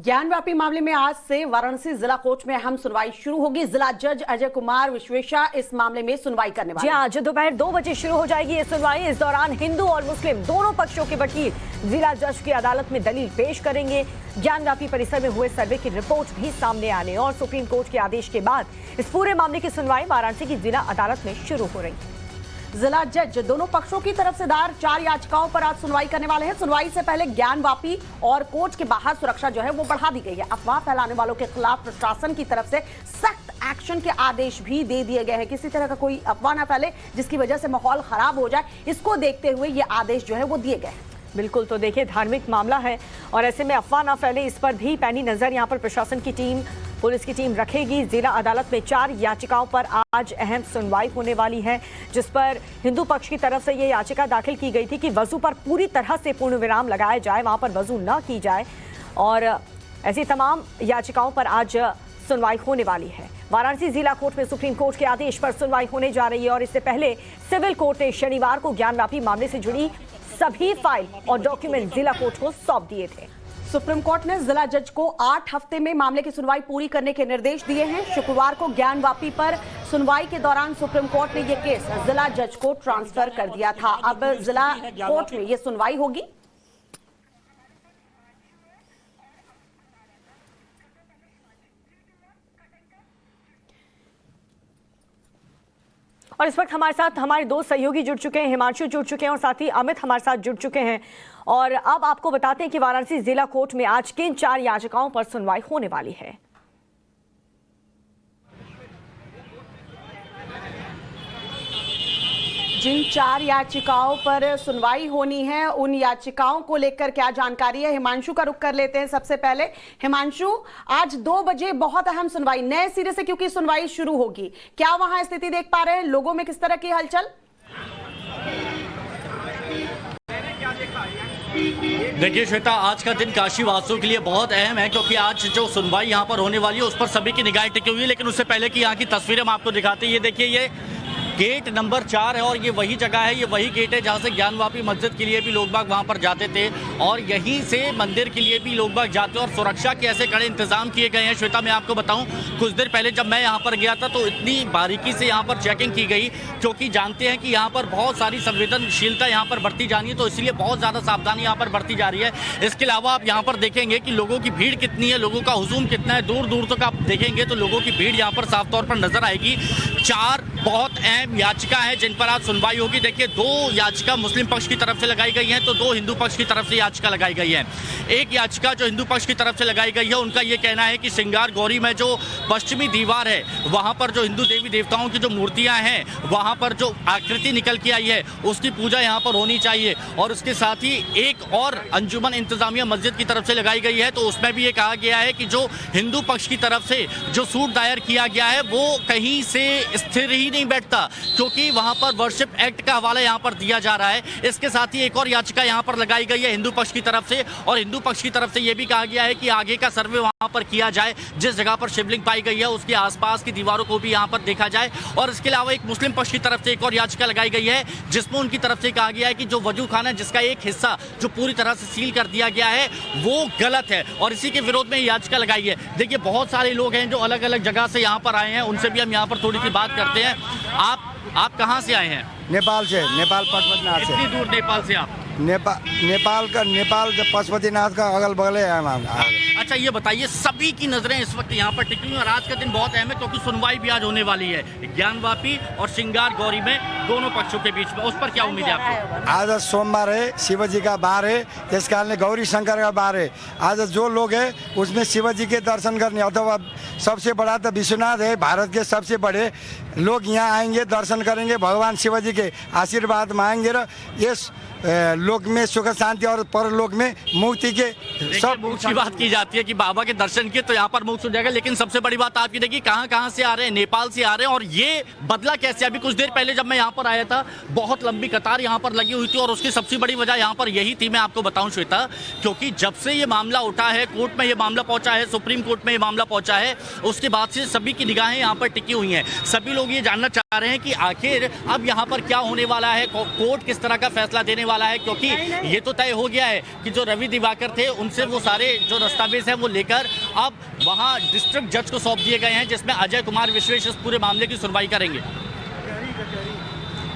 ज्ञानवापी मामले में आज से वाराणसी जिला कोर्ट में अहम सुनवाई शुरू होगी। जिला जज अजय कुमार विश्वेशा इस मामले में सुनवाई करने वाले हैं। आज दोपहर 2 बजे शुरू हो जाएगी ये सुनवाई। इस दौरान हिंदू और मुस्लिम दोनों पक्षों के वकील जिला जज की अदालत में दलील पेश करेंगे। ज्ञानवापी परिसर में हुए सर्वे की रिपोर्ट भी सामने आने और सुप्रीम कोर्ट के आदेश के बाद इस पूरे मामले की सुनवाई वाराणसी की जिला अदालत में शुरू हो रही है। जिला जज दोनों पक्षों की तरफ से दायर 4 याचिकाओं पर आज सुनवाई करने वाले हैं। सुनवाई से पहले ज्ञानवापी और कोर्ट के बाहर सुरक्षा जो है वो बढ़ा दी गई है। अफवाह फैलाने वालों के खिलाफ प्रशासन की तरफ से सख्त एक्शन के आदेश भी दे दिए गए हैं। किसी तरह का कोई अफवाह न फैले जिसकी वजह से माहौल खराब हो जाए, इसको देखते हुए ये आदेश जो है वो दिए गए हैं। बिल्कुल, तो देखिए धार्मिक मामला है और ऐसे में अफवाह ना फैले, इस पर भी पैनी नजर यहाँ पर प्रशासन की टीम, पुलिस की टीम रखेगी। जिला अदालत में 4 याचिकाओं पर आज अहम सुनवाई होने वाली है, जिस पर हिंदू पक्ष की तरफ से ये याचिका दाखिल की गई थी कि वजू पर पूरी तरह से पूर्ण विराम लगाया जाए, वहां पर वजू न की जाए, और ऐसी तमाम याचिकाओं पर आज सुनवाई होने वाली है। वाराणसी जिला कोर्ट में सुप्रीम कोर्ट के आदेश पर सुनवाई होने जा रही है और इससे पहले सिविल कोर्ट ने शनिवार को ज्ञानवापी मामले से जुड़ी सभी फाइल और डॉक्यूमेंट जिला कोर्ट को सौंप दिए थे। सुप्रीम कोर्ट ने जिला जज को 8 हफ्ते में मामले की सुनवाई पूरी करने के निर्देश दिए हैं। शुक्रवार को ज्ञानवापी पर सुनवाई के दौरान सुप्रीम कोर्ट ने यह केस जिला जज को ट्रांसफर कर दिया था। अब जिला कोर्ट में यह सुनवाई होगी। और इस वक्त हमारे साथ हमारे 2 सहयोगी जुड़ चुके हैं, हिमांशु जुड़ चुके हैं और साथ ही अमित हमारे साथ जुड़ चुके हैं। और अब आपको बताते हैं कि वाराणसी जिला कोर्ट में आज किन 4 याचिकाओं पर सुनवाई होने वाली है। जिन 4 याचिकाओं पर सुनवाई होनी है उन याचिकाओं को लेकर क्या जानकारी है, हिमांशु का रुख कर लेते हैं। सबसे पहले हिमांशु, आज 2 बजे बहुत अहम सुनवाई नए सिरे से क्योंकि सुनवाई शुरू होगी, क्या वहां स्थिति देख पा रहे हैं? लोगों में किस तरह की हलचल? देखिए श्वेता, आज का दिन काशी वासियों के लिए बहुत अहम है क्योंकि आज जो सुनवाई यहाँ पर होने वाली है उस पर सभी की निगाहें टिकी हुई है। लेकिन उससे पहले की यहाँ की तस्वीरें हम आपको दिखाते हैं। ये देखिए, ये गेट नंबर 4 है और ये वही जगह है, ये वही गेट है जहाँ से ज्ञानवापी मस्जिद के लिए भी लोग बाग वहाँ पर जाते थे और यहीं से मंदिर के लिए भी लोग बाग जाते हैं और सुरक्षा के ऐसे कड़े इंतजाम किए गए हैं। श्वेता, मैं आपको बताऊं, कुछ देर पहले जब मैं यहाँ पर गया था तो इतनी बारीकी से यहाँ पर चेकिंग की गई क्योंकि जानते हैं कि यहाँ पर बहुत सारी संवेदनशीलता यहाँ पर बरती जानी है, तो इसलिए बहुत ज़्यादा सावधानी यहाँ पर बरती जा रही है। इसके अलावा आप यहाँ पर देखेंगे कि लोगों की भीड़ कितनी है, लोगों का हुजूम कितना है। दूर दूर तक आप देखेंगे तो लोगों की भीड़ यहाँ पर साफ तौर पर नजर आएगी। 4 बहुत अहम याचिका है जिन पर आज सुनवाई होगी। देखिए, 2 याचिका मुस्लिम पक्ष की तरफ से लगाई गई है तो 2 हिंदू पक्ष की तरफ से याचिका लगाई गई है। एक याचिका जो हिंदू पक्ष की तरफ से लगाई गई है, उनका यह कहना है कि सिंगार गौरी में जो पश्चिमी दीवार है वहां पर जो हिंदू देवी देवताओं की जो मूर्तियां हैं, वहां पर जो आकृति निकल के आई है उसकी पूजा यहां पर होनी चाहिए। और उसके साथ ही एक और अंजुमन इंतजामिया मस्जिद की तरफ से लगाई गई है, तो उसमें भी ये कहा गया है कि जो हिंदू पक्ष की तरफ से जो सूट दायर किया गया है वो कहीं से स्थिर ही नहीं बैठता क्योंकि वहां पर वर्शिप एक्ट का हवाला यहां पर दिया जा रहा है। इसके साथ ही एक और याचिका यहां पर लगाई गई है हिंदू पक्ष की तरफ से, और हिंदू पक्ष की तरफ से यह भी कहा गया है कि आगे का सर्वे वहां पर किया जाए, जिस जगह पर शिवलिंग पाई गई है उसके आसपास की दीवारों को भी यहां पर देखा जाए। और इसके अलावा एक मुस्लिम पक्ष की तरफ से एक और याचिका लगाई गई है जिसमें उनकी तरफ से कहा गया है कि जो वजू खाना है जिसका एक हिस्सा जो पूरी तरह से सील कर दिया गया है वो गलत है और इसी के विरोध में याचिका लगाई है। देखिए, बहुत सारे लोग हैं जो अलग अलग जगह से यहाँ पर आए हैं, उनसे भी हम यहाँ पर थोड़ी सी बात करते हैं। आप कहाँ से आए हैं? नेपाल से, नेपाल पशुपतिनाथ से। कितनी दूर नेपाल से आप? नेपाल पशुपतिनाथ का अगल बगल है। अच्छा, ये बताइए, सभी की नजरें इस वक्त यहाँ पर टिकी हुई और आज का दिन बहुत अहम है क्योंकि सुनवाई भी आज होने वाली है ज्ञानवापी और सिंगार गौरी में दोनों पक्षों के बीच में। उस पर क्या उम्मीद है आपको? आज सोमवार है, शिवजी का बार है, इस कारण गौरी शंकर का बार है। आज जो लोग है उसमें शिवजी के दर्शन करने, अथवा सबसे बड़ा तो विश्वनाथ है, भारत के सबसे बड़े लोग यहाँ आएंगे, दर्शन करेंगे, भगवान शिवजी के आशीर्वाद मांगेंगे। इस लोक में सुख शांति और परलोक में मुक्ति के सब मोक्ष की बात की जाती है कि बाबा के दर्शन किए तो यहाँ पर मोक्ष हो जाएगा। लेकिन सबसे बड़ी बात आपकी देखिए, कहाँ से आ रहे हैं? नेपाल से आ रहे हैं। और ये बदला कैसे? अभी कुछ देर पहले जब मैं यहाँ पर आया था बहुत लंबी कतार यहाँ पर लगी हुई थी और उसकी सबसे बड़ी वजह यहाँ पर यही थी, मैं आपको बताऊं श्वेता, क्योंकि जब से ये मामला उठा है, कोर्ट में ये मामला पहुंचा है, सुप्रीम कोर्ट में ये मामला पहुंचा है, उसके बाद से सभी की निगाहें यहाँ पर टिकी हुई हैं। सभी लोग ये जानना चाह रहे हैं कि आखिर अब यहाँ पर क्या होने वाला है, कोर्ट किस तरह का फैसला देने वाला है, क्योंकि ये तो तय हो गया है कि जो रवि दिवाकर थे उनसे वो सारे जो दस्तावेज दस्तावेज है वो लेकर अब वहां डिस्ट्रिक्ट जज को सौंप दिए गए हैं, जिसमें अजय कुमार विश्वेश इस पूरे मामले की सुनवाई करेंगे।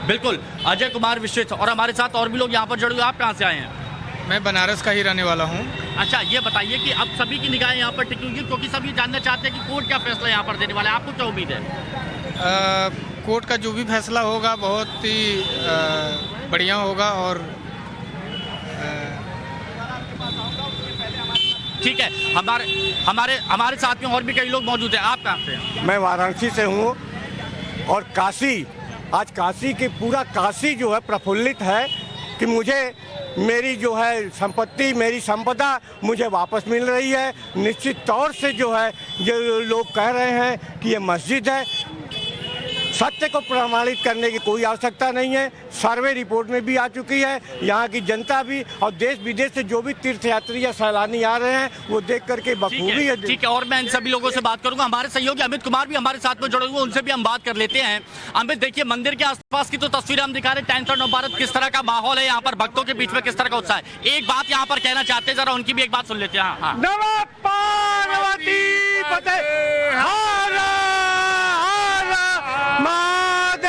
बिल्कुल, अजय कुमार विश्वेश और हमारे साथ और भी लोग यहाँ पर जुड़े हुए। आप कहाँ से आए हैं? मैं बनारस का ही रहने वाला हूँ। अच्छा, ये बताइए कि अब सभी की निगाहें यहाँ पर टिकी हुई हैं, क्योंकि सभी जानना चाहते हैं कि कोर्ट क्या फैसला यहाँ पर देने वाला है। आपको क्या उम्मीद है? कोर्ट का जो भी फैसला होगा बहुत ही बढ़िया होगा और ठीक है। हमारे साथ में और भी कई लोग मौजूद हैं। आप कहाँ से हैं? मैं वाराणसी से हूँ और काशी, आज काशी की पूरा काशी जो है प्रफुल्लित है कि मुझे मेरी जो है संपत्ति, मेरी संपदा मुझे वापस मिल रही है। निश्चित तौर से जो है जो लोग कह रहे हैं कि ये मस्जिद है, सत्य को प्रमाणित करने की कोई आवश्यकता नहीं है। सर्वे रिपोर्ट में भी आ चुकी है। यहाँ की जनता भी और देश विदेश से जो भी तीर्थयात्री या सैलानी आ रहे हैं वो देख करके बखूबी है। ठीक है, और मैं इन सभी लोगों से बात करूंगा। हमारे सहयोगी अमित कुमार भी हमारे साथ में जुड़े हुए, उनसे भी हम बात कर लेते हैं। अमित, देखिए मंदिर के आसपास की तो तस्वीरें हम दिखा रहे हैं। 10th नवभारत किस तरह का माहौल है यहाँ पर, भक्तों के बीच में किस तरह का उत्साह है। एक बात यहाँ पर कहना चाहते हैं, जरा उनकी भी एक बात सुन लेते हैं। हाँ, नमः पार्वती पते हर हर महादेव।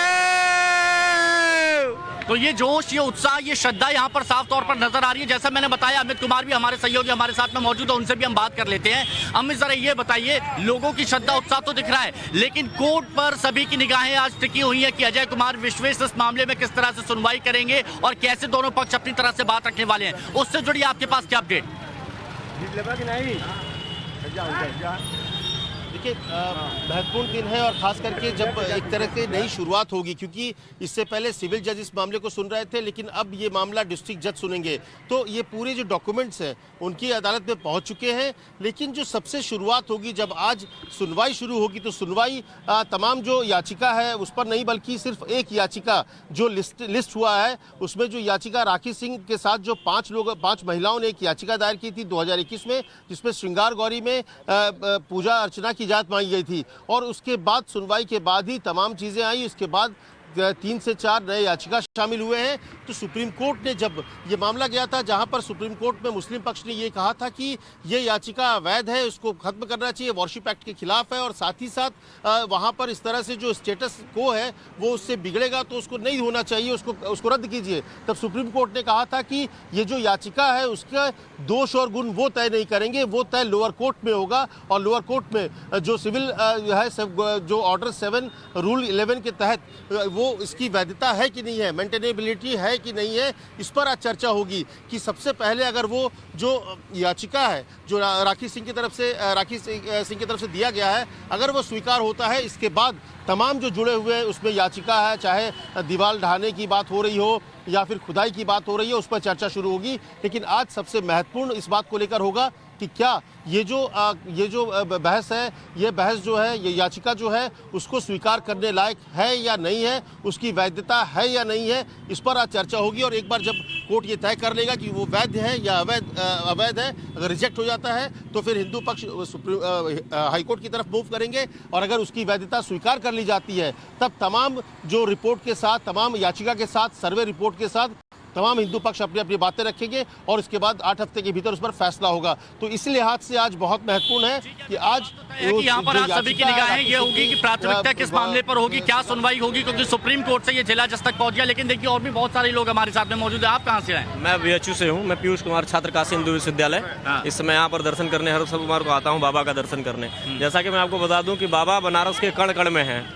तो ये जोश, ये उत्साह, ये श्रद्धा यहाँ पर साफ तौर पर नजर आ रही है। जैसा मैंने बताया, अमित कुमार भी हमारे सहयोगी हमारे साथ में मौजूद है, उनसे भी हम बात कर लेते हैं। अमित, जरा ये बताइए, लोगों की श्रद्धा उत्साह तो दिख रहा है, लेकिन कोर्ट पर सभी की निगाहें आज टिकी हुई है कि अजय कुमार विश्वेश इस मामले में किस तरह से सुनवाई करेंगे और कैसे दोनों पक्ष अपनी तरह से बात रखने वाले हैं। उससे जुड़ी आपके पास क्या अपडेट? देखिए, महत्वपूर्ण दिन है और खास करके जब एक तरह से नई शुरुआत होगी, क्योंकि इससे पहले सिविल जज इस मामले को सुन रहे थे, लेकिन अब ये मामला डिस्ट्रिक्ट जज सुनेंगे। तो ये पूरे जो डॉक्यूमेंट्स हैं उनकी अदालत में पहुंच चुके हैं, लेकिन जो सबसे शुरुआत होगी जब आज सुनवाई शुरू होगी, तो सुनवाई तमाम जो याचिका है उस पर नहीं, बल्कि सिर्फ एक याचिका जो लिस्ट हुआ है उसमें जो याचिका राखी सिंह के साथ जो 5 महिलाओं ने एक याचिका दायर की थी 2021 में, जिसमें श्रृंगार गौरी में पूजा अर्चना की जांच मांगी गई थी। और उसके बाद सुनवाई के बाद ही तमाम चीजें आई। उसके बाद 3 से 4 नए याचिका शामिल हुए हैं। तो सुप्रीम कोर्ट ने जब ये मामला गया था, जहां पर सुप्रीम कोर्ट में मुस्लिम पक्ष ने ये कहा था कि ये याचिका अवैध है, उसको खत्म करना चाहिए, वॉरशिप एक्ट के खिलाफ है, और साथ ही साथ वहां पर इस तरह से जो स्टेटस को है वो उससे बिगड़ेगा, तो उसको नहीं होना चाहिए, उसको रद्द कीजिए। तब सुप्रीम कोर्ट ने कहा था कि ये जो याचिका है उसका दोष और गुण वो तय नहीं करेंगे, वो तय लोअर कोर्ट में होगा। और लोअर कोर्ट में जो सिविल है, जो ऑर्डर 7 रूल 11 के तहत वो इसकी वैधता है कि नहीं है, मेंटेनेबिलिटी है कि नहीं है, इस पर आज चर्चा होगी। कि सबसे पहले अगर वो जो याचिका है जो राखी सिंह की तरफ से दिया गया है, अगर वो स्वीकार होता है, इसके बाद तमाम जो जुड़े हुए उसमें याचिका है, चाहे दीवार ढहाने की बात हो रही हो या फिर खुदाई की बात हो रही है, उस पर चर्चा शुरू होगी। लेकिन आज सबसे महत्वपूर्ण इस बात को लेकर होगा कि क्या ये जो बहस है, ये बहस जो है, ये याचिका जो है उसको स्वीकार करने लायक है या नहीं है, उसकी वैधता है या नहीं है, इस पर आज चर्चा होगी। और एक बार जब कोर्ट ये तय कर लेगा कि वो वैध है या अवैध है, अगर रिजेक्ट हो जाता है तो फिर हिंदू पक्ष हाईकोर्ट की तरफ मूव करेंगे, और अगर उसकी वैधता स्वीकार कर ली जाती है तब तमाम जो रिपोर्ट के साथ, तमाम याचिका के साथ, सर्वे रिपोर्ट के साथ तमाम हिंदू पक्ष अपनी अपनी बातें रखेंगे और इसके बाद 8 हफ्ते के भीतर उस पर फैसला होगा। तो इस लिहाज से आज बहुत महत्वपूर्ण है कि आज यहाँ पर आज सभी की निगाहें ये होगी कि प्राथमिकता किस मामले पर होगी, क्या सुनवाई होगी, क्योंकि सुप्रीम कोर्ट से ये जिला जज तक पहुंच गया। लेकिन देखिए, और भी बहुत सारे लोग हमारे साथ में मौजूद है। आप कहाँ से आए? मैं BHU से हूँ। मैं पीयूष कुमार, छात्र काशी हिंदू विश्वविद्यालय। इस समय यहाँ पर दर्शन करने हर सोमवार को आता हूँ, बाबा का दर्शन करने। जैसा कि मैं आपको बता दूँ कि बाबा बनारस के कण कण में है,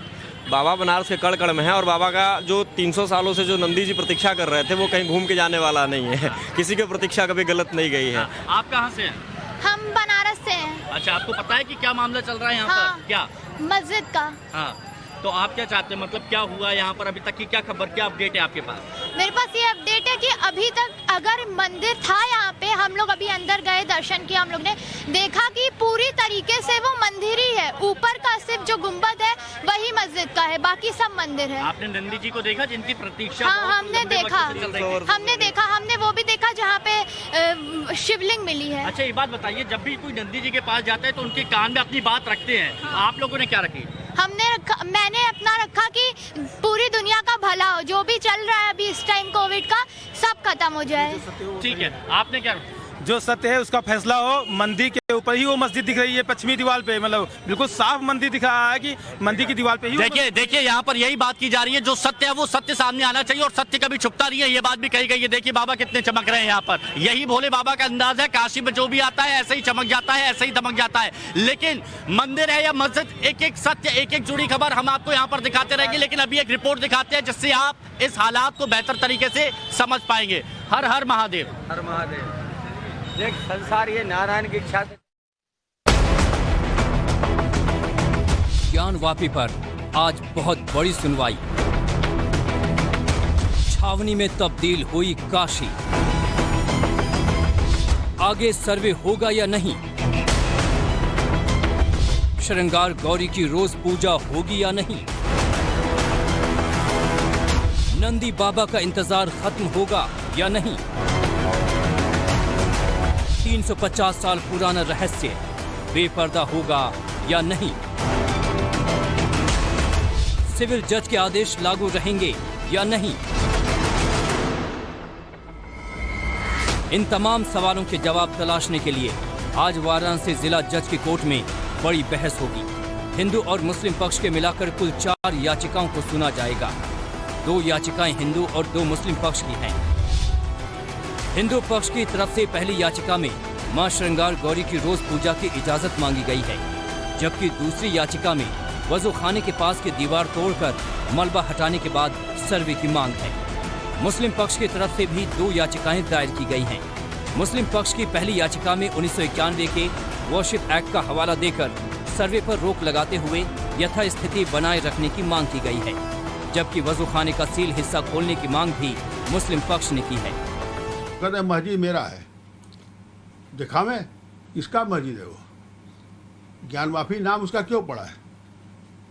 बाबा बनारस के कण कण में है, और बाबा का जो 300 सालों से जो नंदी जी प्रतीक्षा कर रहे थे वो कहीं घूम के जाने वाला नहीं है। किसी की प्रतीक्षा कभी गलत नहीं गई है। आप कहाँ से हैं? हम बनारस से हैं। अच्छा, आपको पता है कि क्या मामला चल रहा है यहाँ हाँ, पर? क्या मस्जिद का। हाँ, तो आप क्या चाहते हैं, मतलब क्या हुआ यहाँ पर अभी तक की, क्या खबर, क्या अपडेट है आपके पास? मेरे पास ये अपडेट है कि अभी तक अगर मंदिर था यहाँ पे, हम लोग अभी अंदर गए, दर्शन किया, हम लोग ने देखा कि पूरी तरीके से वो मंदिर ही है। ऊपर का सिर्फ जो गुम्बद है वही मस्जिद का है, बाकी सब मंदिर है। आपने नंदी जी को देखा जिनकी प्रतीक्षा? हाँ, हमने देखा, हमने वो भी देखा जहाँ पे शिवलिंग मिली है। अच्छा, ये बात बताइए, जब भी कोई नंदी जी के पास जाता है तो उनके कान में अपनी बात रखते हैं, आप लोगों ने क्या रखी? मैंने अपना रखा कि पूरी दुनिया का भला हो, जो भी चल रहा है अभी इस टाइम कोविड का, सब खत्म हो जाए। ठीक है, आपने क्या? जो सत्य है उसका फैसला हो। मंदिर के ऊपर ही वो मस्जिद दिख रही है, पश्चिमी दीवार पे, मतलब बिल्कुल साफ मंदिर दिख रहा है कि मंदिर की दीवार पे ही। देखिए यहाँ पर यही बात की जा रही है, जो सत्य है वो सत्य सामने आना चाहिए और सत्य कभी छुपता नहीं है, ये बात भी कही गई है। देखिए बाबा कितने चमक रहे हैं यहाँ पर, यही भोले बाबा का अंदाज है। काशी में जो भी आता है ऐसे ही चमक जाता है, ऐसे ही दमक जाता है। लेकिन मंदिर है या मस्जिद, एक एक सत्य, एक एक जुड़ी खबर हम आपको यहाँ पर दिखाते रहेंगे। लेकिन अभी एक रिपोर्ट दिखाते हैं जिससे आप इस हालात को बेहतर तरीके से समझ पाएंगे। हर हर महादेव, हर महादेव। देख संसार ये नारायण की इच्छा। ज्ञानवापी पर आज बहुत बड़ी सुनवाई। छावनी में तब्दील हुई काशी। आगे सर्वे होगा या नहीं? श्रृंगार गौरी की रोज पूजा होगी या नहीं? नंदी बाबा का इंतजार खत्म होगा या नहीं? 350 साल पुराना रहस्य बेपर्दा होगा या नहीं? सिविल जज के आदेश लागू रहेंगे या नहीं? इन तमाम सवालों के जवाब तलाशने के लिए आज वाराणसी जिला जज की कोर्ट में बड़ी बहस होगी। हिंदू और मुस्लिम पक्ष के मिलाकर कुल 4 याचिकाओं को सुना जाएगा। 2 याचिकाएं हिंदू और 2 मुस्लिम पक्ष की हैं। हिंदू पक्ष की तरफ से पहली याचिका में मां श्रृंगार गौरी की रोज पूजा की इजाजत मांगी गई है, जबकि दूसरी याचिका में वजू खाने के पास की दीवार तोड़कर मलबा हटाने के बाद सर्वे की मांग है। मुस्लिम पक्ष की तरफ से भी 2 याचिकाएं दायर की गई हैं। मुस्लिम पक्ष की पहली याचिका में 1991 के वर्शिप एक्ट का हवाला देकर सर्वे पर रोक लगाते हुए यथास्थिति बनाए रखने की मांग की गई है, जबकि वजू खाने का सील हिस्सा खोलने की मांग भी मुस्लिम पक्ष ने की है। कहते मस्जिद मेरा है, दिखा मैं इसका मस्जिद है। वो ज्ञानवापी नाम उसका क्यों पड़ा है,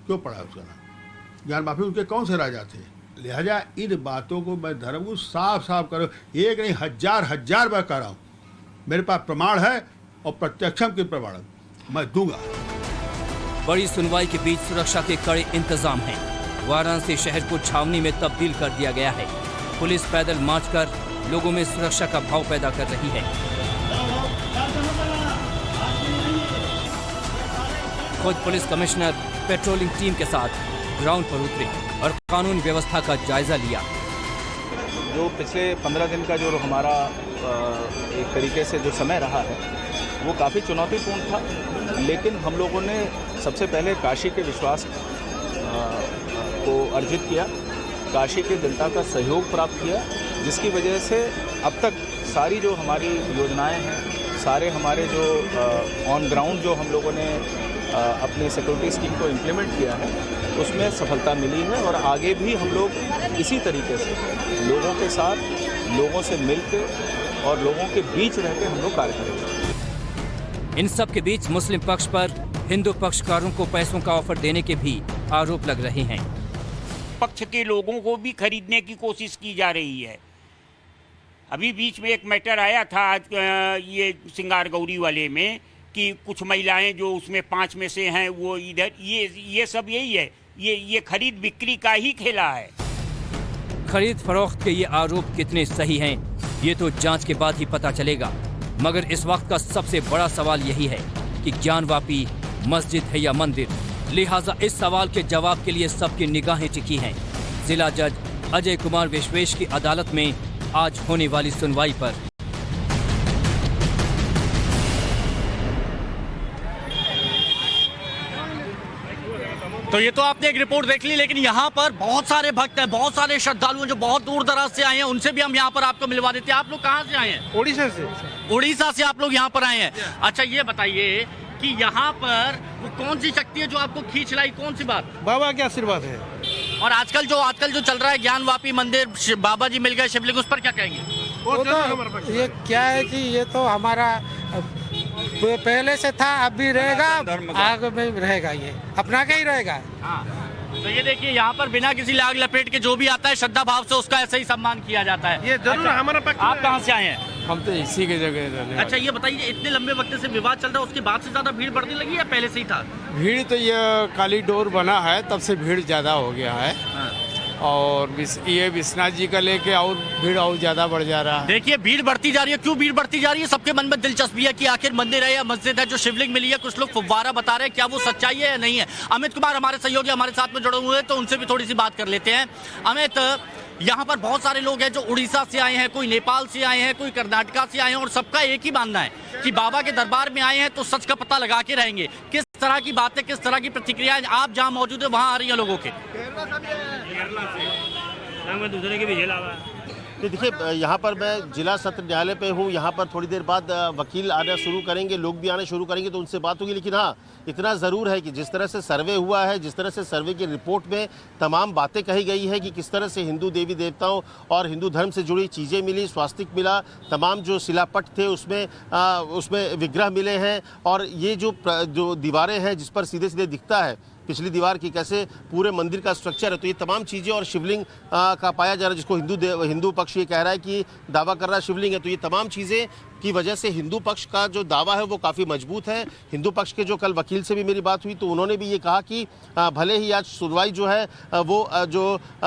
क्यों पड़ा है उसका नाम? ज्ञानवापी उनके कौन से राजा थे? लिहाजा इन बातों को मैं धर्म को साफ साफ करो, एक नहीं हजार बार कह रहा हूँ। मेरे पास प्रमाण है और प्रत्यक्षम के प्रमाण मैं दूंगा। बड़ी सुनवाई के बीच सुरक्षा के कड़े इंतजाम हैं। वाराणसी शहर को छावनी में तब्दील कर दिया गया है। पुलिस पैदल मार्च कर लोगों में सुरक्षा का भाव पैदा कर रही है। खुद पुलिस कमिश्नर पेट्रोलिंग टीम के साथ ग्राउंड पर उतरे और कानून व्यवस्था का जायजा लिया। जो पिछले 15 दिन का जो हमारा एक तरीके से जो समय रहा है वो काफ़ी चुनौतीपूर्ण था, लेकिन हम लोगों ने सबसे पहले काशी के विश्वास को अर्जित किया, काशी की जनता का सहयोग प्राप्त किया, जिसकी वजह से अब तक सारी जो हमारी योजनाएं हैं, सारे हमारे जो ऑन ग्राउंड जो हम लोगों ने अपनी सिक्योरिटी स्कीम को इम्प्लीमेंट किया है उसमें सफलता मिली है। और आगे भी हम लोग इसी तरीके से लोगों के साथ, लोगों से मिलकर और लोगों के बीच रहकर हम लोग कार्य करेंगे। इन सब के बीच मुस्लिम पक्ष पर हिंदू पक्षकारों को पैसों का ऑफर देने के भी आरोप लग रहे हैं। पक्ष के लोगों को भी खरीदने की कोशिश की जा रही है। अभी बीच में एक मैटर आया था आज ये श्रृंगार गौरी वाले में कि कुछ महिलाएं जो उसमें 5 में से हैं वो इधर, ये सब यही है, ये खरीद बिक्री का ही खेला है। खरीद फरोख्त के ये आरोप कितने सही हैं ये तो जांच के बाद ही पता चलेगा, मगर इस वक्त का सबसे बड़ा सवाल यही है कि ज्ञानवापी मस्जिद है या मंदिर। लिहाजा इस सवाल के जवाब के लिए सबकी निगाहें टिकी हैं जिला जज अजय कुमार विश्वेश की अदालत में आज होने वाली सुनवाई पर। तो ये तो आपने एक रिपोर्ट देख ली, लेकिन यहाँ पर बहुत सारे भक्त हैं, बहुत सारे श्रद्धालु हैं जो बहुत दूर दराज से आए हैं, उनसे भी हम यहाँ पर आपको मिलवा देते हैं। आप लोग कहाँ से आए हैं? उड़ीसा से। उड़ीसा से आप लोग यहाँ पर आए हैं। अच्छा ये बताइए कि यहाँ पर वो कौन सी शक्ति है जो आपको खींच लाई, कौन सी बात? बाबा के आशीर्वाद है। और आजकल जो चल रहा है ज्ञानवापी मंदिर, बाबा जी मिल गए शिवलिंग, उस पर क्या कहेंगे? वो तो ये क्या है कि ये तो हमारा पहले से था, अब भी रहेगा, आगे में रहेगा, ये अपना का ही रहेगा। हाँ। तो ये देखिए यहाँ पर बिना किसी लाग लपेट के जो भी आता है श्रद्धा भाव से उसका ऐसे ही सम्मान किया जाता है। ये जरूर हमारा पक्ष। आप कहाँ से आए हैं? हम तो इसी के जगह। अच्छा ये बताइए, इतने लंबे वक्त से विवाद चल रहा है, उसके बाद से ज्यादा भीड़ बढ़ने लगी या पहले से ही था? भीड़ तो ये कॉरिडोर बना है तब से भीड़ ज्यादा हो गया है। और ये विश्वनाथ जी का लेके और भीड़ और ज्यादा बढ़ जा रहा है। देखिए भीड़ बढ़ती जा रही है। क्यों भीड़ बढ़ती जा रही है? सबके मन में दिलचस्पी है कि आखिर मंदिर है या मस्जिद है जो शिवलिंग मिली है। कुछ लोग फव्वारा बता रहे हैं, क्या वो सच्चाई है या नहीं है? अमित कुमार हमारे सहयोगी हमारे साथ में जुड़े हुए हैं, तो उनसे भी थोड़ी सी बात कर लेते हैं। अमित, यहाँ पर बहुत सारे लोग हैं जो उड़ीसा से आए हैं, कोई नेपाल से आए हैं, कोई कर्नाटका से आए हैं, और सबका एक ही मानना है कि बाबा के दरबार में आए हैं तो सच का पता लगा के रहेंगे। किस तरह की बातें, किस तरह की प्रतिक्रियाएं आप जहां मौजूद है वहां आ रही हैं लोगों के? दूसरे के भी तो देखिए, यहाँ पर मैं जिला सत्र न्यायालय पे हूँ। यहाँ पर थोड़ी देर बाद वकील आना शुरू करेंगे, लोग भी आना शुरू करेंगे, तो उनसे बात होगी। लेकिन हाँ, इतना ज़रूर है कि जिस तरह से सर्वे हुआ है, जिस तरह से सर्वे की रिपोर्ट में तमाम बातें कही गई है कि किस तरह से हिंदू देवी देवताओं और हिंदू धर्म से जुड़ी चीज़ें मिली, स्वास्तिक मिला, तमाम जो शिलापट थे उसमें विग्रह मिले हैं, और ये जो दीवारें हैं जिस पर सीधे सीधे दिखता है पिछली दीवार की कैसे पूरे मंदिर का स्ट्रक्चर है, तो ये तमाम चीज़ें, और शिवलिंग का पाया जा रहा है जिसको हिंदू पक्ष ये कह रहा है कि दावा कर रहा है शिवलिंग है, तो ये तमाम चीज़ें की वजह से हिंदू पक्ष का जो दावा है वो काफ़ी मजबूत है। हिंदू पक्ष के जो कल वकील से भी मेरी बात हुई तो उन्होंने भी ये कहा कि भले ही आज सुनवाई जो है वो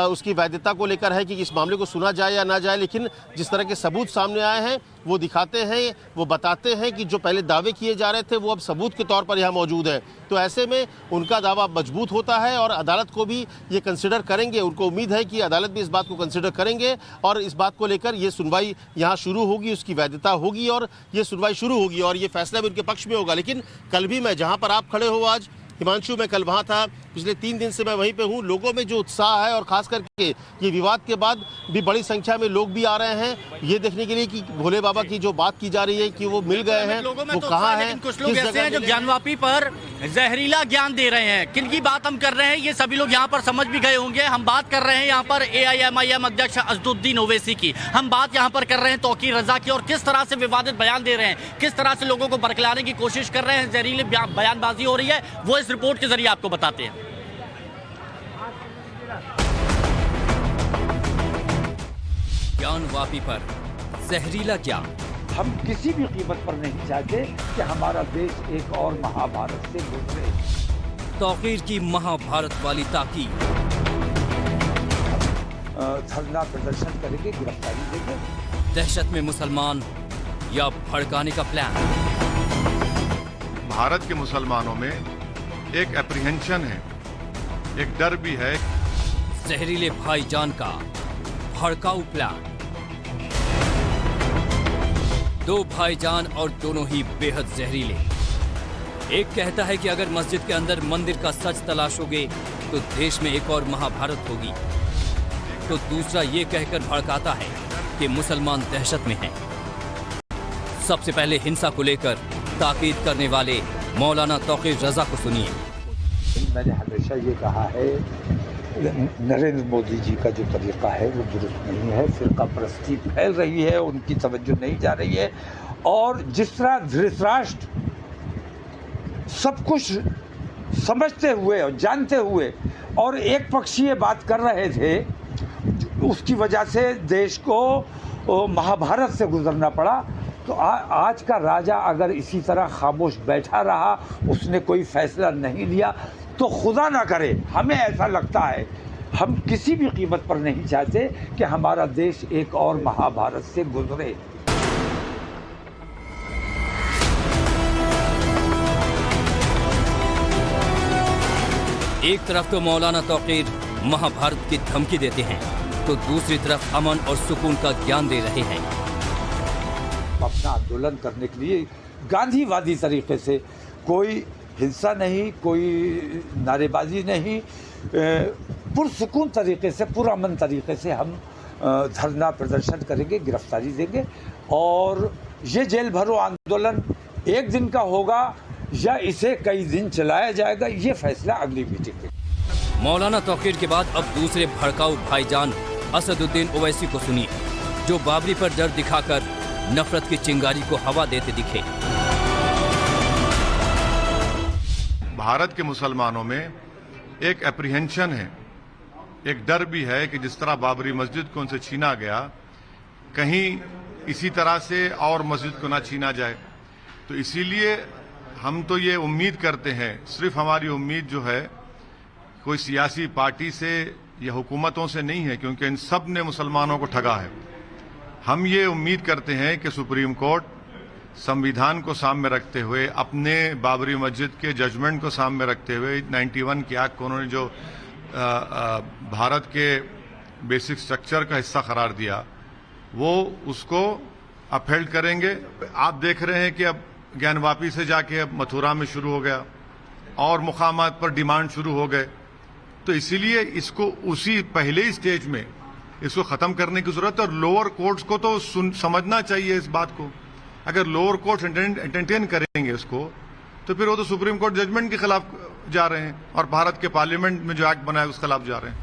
उसकी वैधता को लेकर है कि इस मामले को सुना जाए या ना जाए, लेकिन जिस तरह के सबूत सामने आए हैं वो दिखाते हैं, वो बताते हैं कि जो पहले दावे किए जा रहे थे वो अब सबूत के तौर पर यहाँ मौजूद है। तो ऐसे में उनका दावा मजबूत होता है और अदालत को भी ये कंसिडर करेंगे। उनको उम्मीद है कि अदालत भी इस बात को कंसिडर करेंगे और इस बात को लेकर ये सुनवाई यहाँ शुरू होगी, उसकी वैधता होगी और ये सुनवाई शुरू होगी और ये फैसला भी उनके पक्ष में होगा। लेकिन कल भी मैं जहाँ पर आप खड़े हो आज, हिमांशु, मैं कल वहाँ था, पिछले 3 दिन से मैं वहीं पे हूँ। लोगों में जो उत्साह है और खास करके ये विवाद के बाद भी बड़ी संख्या में लोग भी आ रहे हैं ये देखने के लिए कि भोले बाबा की जो बात की जा रही है कि वो मिल गए हैं, वो कहाँ हैं। कुछ लोग ऐसे हैं जो ज्ञानवापी पर जहरीला ज्ञान दे रहे हैं। किनकी बात हम कर रहे हैं ये सभी लोग यहाँ पर समझ भी गए होंगे। हम बात कर रहे हैं यहाँ पर AIMIM अध्यक्ष असदुद्दीन ओवैसी की, हम बात यहाँ पर कर रहे हैं तौकीर रजा की, और किस तरह से विवादित बयान दे रहे हैं, किस तरह से लोगों को बरकलाने की कोशिश कर रहे हैं, जहरीली बयानबाजी हो रही है, वो इस रिपोर्ट के जरिए आपको बताते हैं। ज्ञानवापी पर जहरीला ज्ञान। हम किसी भी कीमत पर नहीं चाहते कि हमारा देश एक और महाभारत से गुजरे। तौकीर की महाभारत वाली ताकीद। धरना प्रदर्शन करेंगे, गिरफ्तारी देंगे। दहशत में मुसलमान या भड़काने का प्लान। भारत के मुसलमानों में एक एप्रीहेंशन है, एक डर भी है। जहरीले भाईजान का भड़काऊ प्लान। 2 भाईजान और दोनों ही बेहद जहरीले। एक कहता है कि अगर मस्जिद के अंदर मंदिर का सच तलाशोगे तो देश में एक और महाभारत होगी, तो दूसरा ये कहकर भड़काता है कि मुसलमान दहशत में हैं। सबसे पहले हिंसा को लेकर ताकीद करने वाले मौलाना तौकीर रजा को सुनिए। मैंने हमेशा ये कहा है, नरेंद्र मोदी जी का जो तरीका है वो दुरुस्त नहीं है। फिरका परस्ती फैल रही है, उनकी तवज्जो नहीं जा रही है, और जिस तरह धृतराष्ट्र सब कुछ समझते हुए और जानते हुए और एक पक्षीय बात कर रहे थे, उसकी वजह से देश को महाभारत से गुजरना पड़ा। तो आज का राजा अगर इसी तरह खामोश बैठा रहा, उसने कोई फैसला नहीं लिया, तो खुदा ना करे, हमें ऐसा लगता है, हम किसी भी कीमत पर नहीं चाहते कि हमारा देश एक और महाभारत से गुजरे। एक तरफ तो मौलाना तौकीर महाभारत की धमकी देते हैं, तो दूसरी तरफ अमन और सुकून का ज्ञान दे रहे हैं। अपना आंदोलन करने के लिए गांधीवादी तरीके से, कोई हिंसा नहीं, कोई नारेबाजी नहीं, पुरसुकून तरीके से, पुरअमन तरीके से हम धरना प्रदर्शन करेंगे, गिरफ्तारी देंगे। और ये जेल भरो आंदोलन 1 दिन का होगा या इसे कई दिन चलाया जाएगा, ये फैसला अगली मीटिंग में। मौलाना तौकीर के बाद अब दूसरे भड़काऊ भाईजान असदुद्दीन ओवैसी को सुनिए, जो बाबरी पर डर दिखाकर नफरत की चिंगारी को हवा देते दिखे। भारत के मुसलमानों में एक एप्रीहेंशन है, एक डर भी है कि जिस तरह बाबरी मस्जिद को उनसे छीना गया, कहीं इसी तरह से और मस्जिद को ना छीना जाए। तो इसीलिए हम तो ये उम्मीद करते हैं, सिर्फ हमारी उम्मीद जो है कोई सियासी पार्टी से ये हुकूमतों से नहीं है, क्योंकि इन सब ने मुसलमानों को ठगा है। हम ये उम्मीद करते हैं कि सुप्रीम कोर्ट संविधान को सामने रखते हुए, अपने बाबरी मस्जिद के जजमेंट को सामने रखते हुए, 91 के एक्ट को उन्होंने जो भारत के बेसिक स्ट्रक्चर का हिस्सा करार दिया, वो उसको अपहेल्ड करेंगे। आप देख रहे हैं कि अब ज्ञानवापी से जाके अब मथुरा में शुरू हो गया और मुकामात पर डिमांड शुरू हो गए, तो इसीलिए इसको उसी पहले ही स्टेज में इसको खत्म करने की जरूरत है। और लोअर कोर्ट्स को तो समझना चाहिए इस बात को। अगर लोअर कोर्ट्स एंटरटेन करेंगे इसको, तो फिर वो तो सुप्रीम कोर्ट जजमेंट के खिलाफ जा रहे हैं और भारत के पार्लियामेंट में जो एक्ट बना है उसके खिलाफ जा रहे हैं।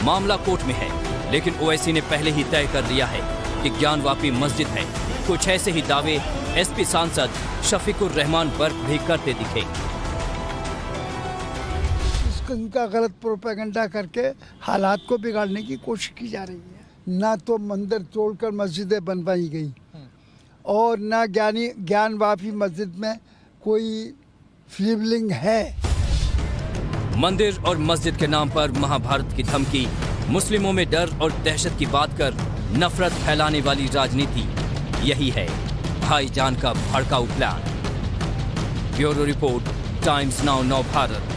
मामला कोर्ट में है, लेकिन ओवैसी ने पहले ही तय कर लिया है कि ज्ञानवापी मस्जिद है। कुछ ऐसे ही दावे एसपी सांसद शफीकुर रहमान बर्क भी करते दिखे। इनका गलत प्रोपेगेंडा करके हालात को बिगाड़ने की कोशिश की जा रही है। ना तो मंदिर तोड़कर मस्जिदें बनवाई गई और ना ज्ञानवापी मस्जिद में कोई शिवलिंग है। मंदिर और मस्जिद के नाम पर महाभारत की धमकी, मुस्लिमों में डर और दहशत की बात कर नफरत फैलाने वाली राजनीति, यही है भाईजान का भड़काऊ plan. Bureau report, times now नव भारत।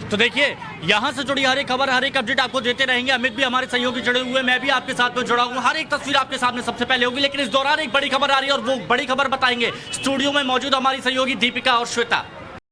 तो देखिए, यहां से जुड़ी हर एक खबर, हर एक अपडेट आपको देते रहेंगे। अमित भी हमारे सहयोगी जुड़े हुए, मैं भी आपके साथ में जुड़ा हूं। हर एक तस्वीर आपके सामने सबसे पहले होगी, लेकिन इस दौरान एक बड़ी खबर आ रही है और वो बड़ी खबर बताएंगे। स्टूडियो में मौजूद हमारी सहयोगी दीपिका और श्वेता।